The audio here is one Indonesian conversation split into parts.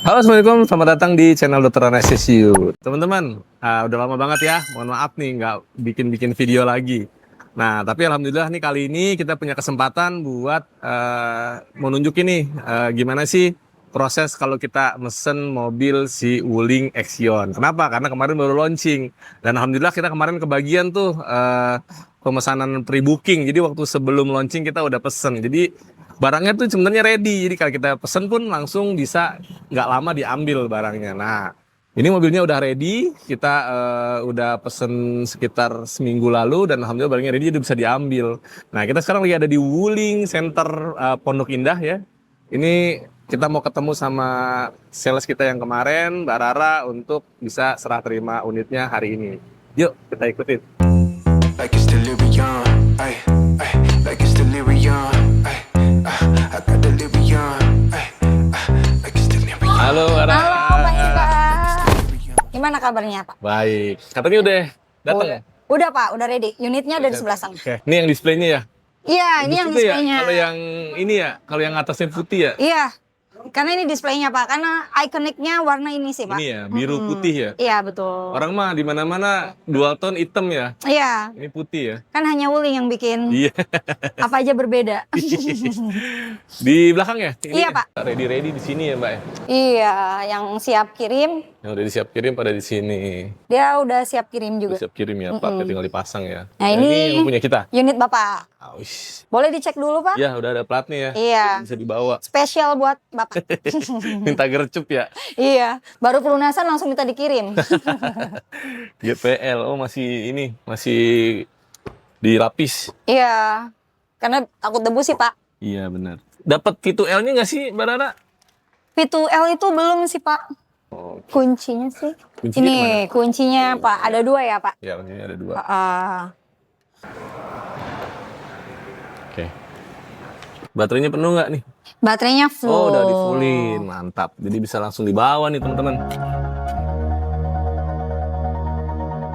Halo, assalamualaikum. Selamat datang di channel Dr. Anestesiu. Teman-teman, udah lama banget ya. Mohon maaf nih nggak bikin video lagi. Nah, tapi alhamdulillah nih kali ini kita punya kesempatan buat mau nunjukin nih gimana sih proses kalau kita mesen mobil si Wuling Action. Kenapa? Karena kemarin baru launching dan alhamdulillah kita kemarin kebagian tuh pemesanan pre-booking. Jadi waktu sebelum launching kita udah pesen. Jadi barangnya tuh sebenarnya ready, jadi kalau kita pesen pun langsung bisa nggak lama diambil barangnya. Nah, ini mobilnya udah ready, kita udah pesen sekitar seminggu lalu dan alhamdulillah barangnya ready jadi bisa diambil. Nah, kita sekarang lagi ada di Wuling Center Pondok Indah ya. Ini kita mau ketemu sama sales kita yang kemarin, Mbak Rara, untuk bisa serah terima unitnya hari ini. Yuk, kita ikutin. Like it's delirium, ay, ay, like it's delirium, ay, I got delirium, ay, like it's delirium. Halo, Mbak Rara. Halo, Pak Iba. Gimana kabarnya, Pak? Baik, katanya udah datang ya? Udah, Pak. Udah ready. Unitnya udah di sebelah sana. Oke, ini yang displaynya ya? Iya, ini yang Itu ya? displaynya. Kalau yang ini ya, kalau yang atasnya putih ya? Iya, karena ini displaynya, Pak. Karena ikoniknya warna ini sih, Pak. Ini ya, biru putih ya? Iya, betul. Orang mah di mana-mana dual tone hitam ya. Iya, Ini putih ya. kan hanya Wuling yang bikin Iya. apa aja berbeda. Di belakang ya? Ini Iya, ya? Pak. Ready di sini ya, Mbak ya. Iya, yang siap kirim, Yang udah disiap kirim pada di sini. dia udah siap kirim Udah juga. siap kirim ya, Pak. Tinggal dipasang ya. Nah, ini yang punya kita. Unit Bapak. Aus. Boleh dicek dulu, Pak? Ya, udah ada platnya ya. Iya. Bisa dibawa. Spesial buat Bapak. Minta gercup ya. Iya, baru pelunasan langsung minta dikirim. GPL. Oh, masih ini, masih dilapis. Iya, karena takut debu sih, Pak. Iya, benar. Dapat V2L-nya nggak sih, Mbak Rara? P2L itu belum sih, Pak. Oh, Kuncinya sih. Kuncinya Ini kemana? kuncinya, Pak. Ada 2 ya, Pak. ya, ini ada 2. Oke. Baterainya penuh nggak nih? Baterainya full. Oh, udah di-fullin. Mantap. Jadi bisa langsung dibawa nih, teman-teman.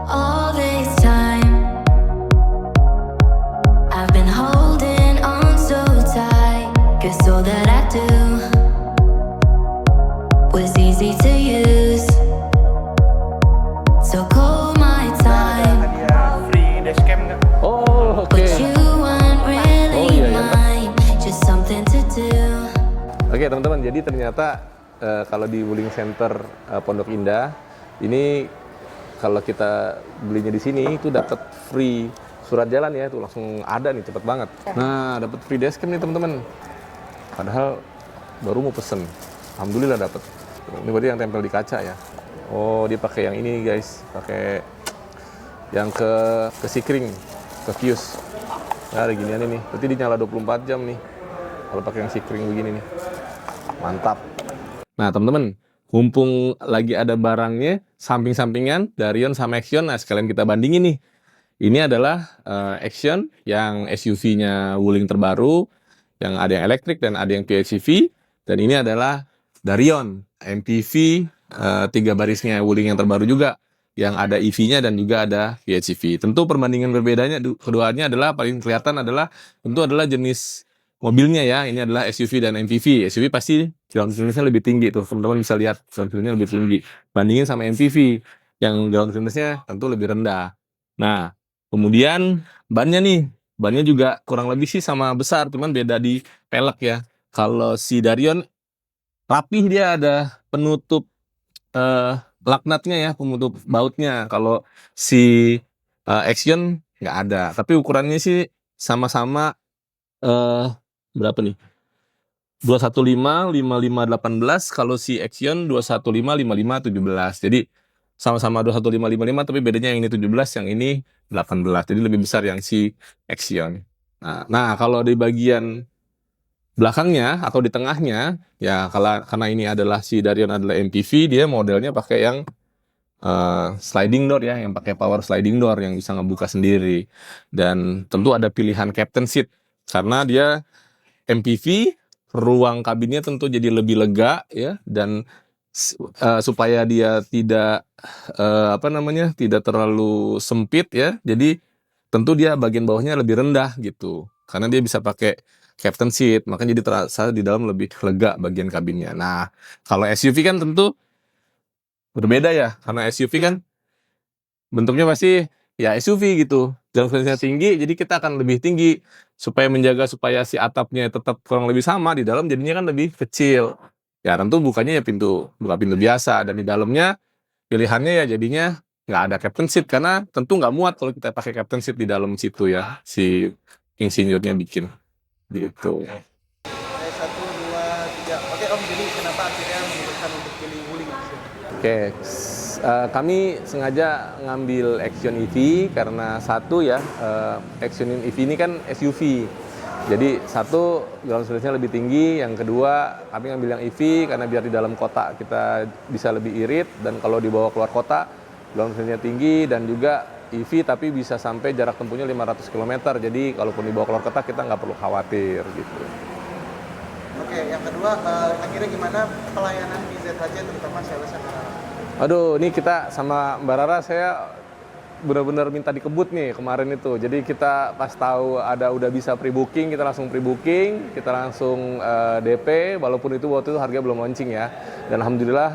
All this time I've been holding on so tight, 'cause all that I do was easy to use. So call my time, Oh, oke. but you weren't really Oh, iya, iya. mine, just something to do. Oke, teman-teman. Jadi ternyata kalau di Wuling Center Pondok Indah, ini kalau kita belinya di sini itu dapat free surat jalan ya, itu langsung ada nih, cepet banget. Nah, dapat free dashcam nih, teman-teman. Padahal baru mau pesen. Alhamdulillah dapat. Ini berarti yang tempel di kaca ya. Oh, dia pakai yang ini, guys. Pakai yang ke sikring, ke fuse. Nah, ada ginian nih. Berarti dinyala 24 jam nih. Kalau pakai yang sikring begini nih. Mantap. Nah, teman-teman, mumpung lagi ada barangnya samping-sampingan, Darion sama Action. Nah, sekalian kita bandingin nih. Ini adalah Action yang SUV-nya Wuling terbaru, yang ada yang elektrik dan ada yang PHEV. Dan ini adalah Darion MPV 3 barisnya Wuling yang terbaru juga, yang ada EV-nya dan juga ada PHEV. Tentu perbandingan berbedanya keduanya adalah paling kelihatan adalah tentu adalah jenis mobilnya ya. Ini adalah SUV dan MPV. SUV pasti ground clearance-nya lebih tinggi tuh, teman-teman bisa lihat ground clearance-nya lebih tinggi bandingin sama MPV yang ground clearance-nya tentu lebih rendah. Nah, kemudian bannya juga kurang lebih sih sama besar, cuman beda di pelek ya. Kalau si Darion rapih, dia ada penutup laknatnya ya, penutup bautnya. Kalau si Action nggak ada, tapi ukurannya sih sama-sama berapa nih? 215, 55, 18. Kalau si Action 215, 55, 17. Jadi sama-sama 215, 55, tapi bedanya yang ini 17, yang ini 18. Jadi lebih besar yang si Action. Nah, kalau di bagian belakangnya atau di tengahnya, ya karena ini adalah si Darion adalah MPV, dia modelnya pakai yang sliding door ya, yang pakai power sliding door yang bisa ngebuka sendiri. Dan tentu ada pilihan captain seat karena dia MPV, ruang kabinnya tentu jadi lebih lega ya, dan supaya dia tidak tidak terlalu sempit ya. Jadi tentu dia bagian bawahnya lebih rendah gitu. Karena dia bisa pakai captain seat, makanya jadi terasa di dalam lebih lega bagian kabinnya. Nah, kalau SUV kan tentu berbeda ya, karena SUV kan bentuknya pasti ya SUV gitu. Jalan frekuensinya tinggi, jadi kita akan lebih tinggi supaya menjaga supaya si atapnya tetap kurang lebih sama, di dalam jadinya kan lebih kecil. Ya tentu buka pintu biasa, dan di dalamnya pilihannya ya jadinya nggak ada captain seat karena tentu nggak muat kalau kita pakai captain seat di dalam situ ya, si insinyurnya bikin gitu. 1, 2, 3. Oke Om, jadi kenapa akhirnya memutuskan untuk pilih Wuling? Oke, kami sengaja ngambil Action EV karena satu ya, Action EV ini kan SUV. Jadi satu, ground clearance-nya lebih tinggi. Yang kedua, kami ngambil yang EV karena biar di dalam kota kita bisa lebih irit, dan kalau dibawa keluar kota, ground clearance-nya tinggi, dan juga EV tapi bisa sampai jarak tempuhnya 500 km. Jadi kalaupun dibawa keluar kota kita nggak perlu khawatir gitu. Oke, yang kedua, akhirnya gimana pelayanan di ZHJ terutama sales yang Aduh, ini kita sama Mbak Rara, saya benar-benar minta dikebut nih kemarin itu. Jadi kita pas tahu udah bisa pre-booking, kita langsung pre-booking, kita langsung DP, walaupun itu waktu itu harga belum launching ya. Dan alhamdulillah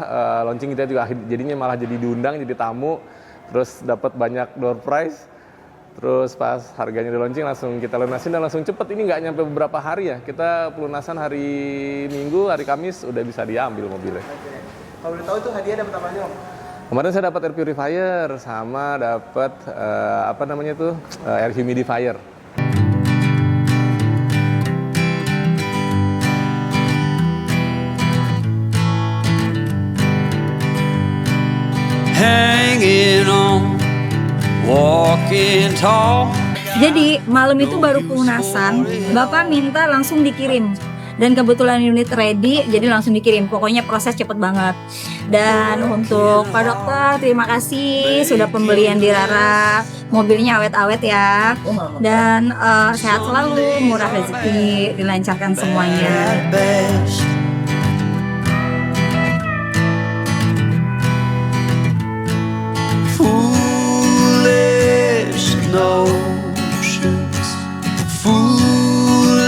launching kita juga jadinya malah jadi diundang, jadi tamu, terus dapat banyak door prize. Terus pas harganya di launching langsung kita lunasin dan langsung cepet, ini nggak nyampe beberapa hari ya. Kita pelunasan hari Minggu, hari Kamis udah bisa diambil mobilnya. Oke. Kalau udah tahu itu hadiah dapat apa aja Om? Kemarin saya dapat air purifier sama dapat air humidifier. Hanging on, walking tall. Jadi malam itu baru pelunasan, Bapak minta langsung dikirim. Dan kebetulan unit ready, jadi langsung dikirim. Pokoknya proses cepet banget. Dan untuk Pak Dokter, terima kasih sudah pembelian di Rara. Mobilnya awet-awet ya. Dan sehat selalu, murah rezeki, dilancarkan semuanya. Best. Foolish notions, foolish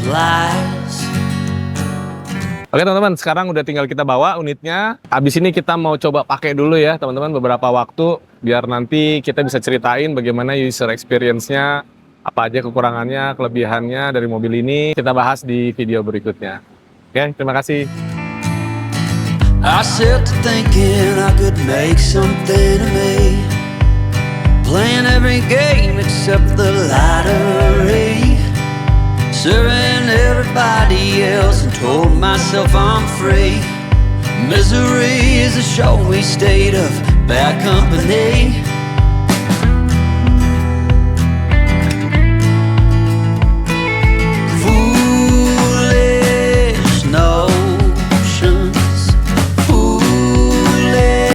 lies. Oke teman-teman, sekarang udah tinggal kita bawa unitnya. Habis ini kita mau coba pakai dulu ya teman-teman beberapa waktu, biar nanti kita bisa ceritain bagaimana user experience-nya, apa aja kekurangannya, kelebihannya dari mobil ini. Kita bahas di video berikutnya. Oke, terima kasih. I set to thinking I could make something of me, playing every game except the lottery, serving everybody else and told myself I'm free. Misery is a showy state of bad company.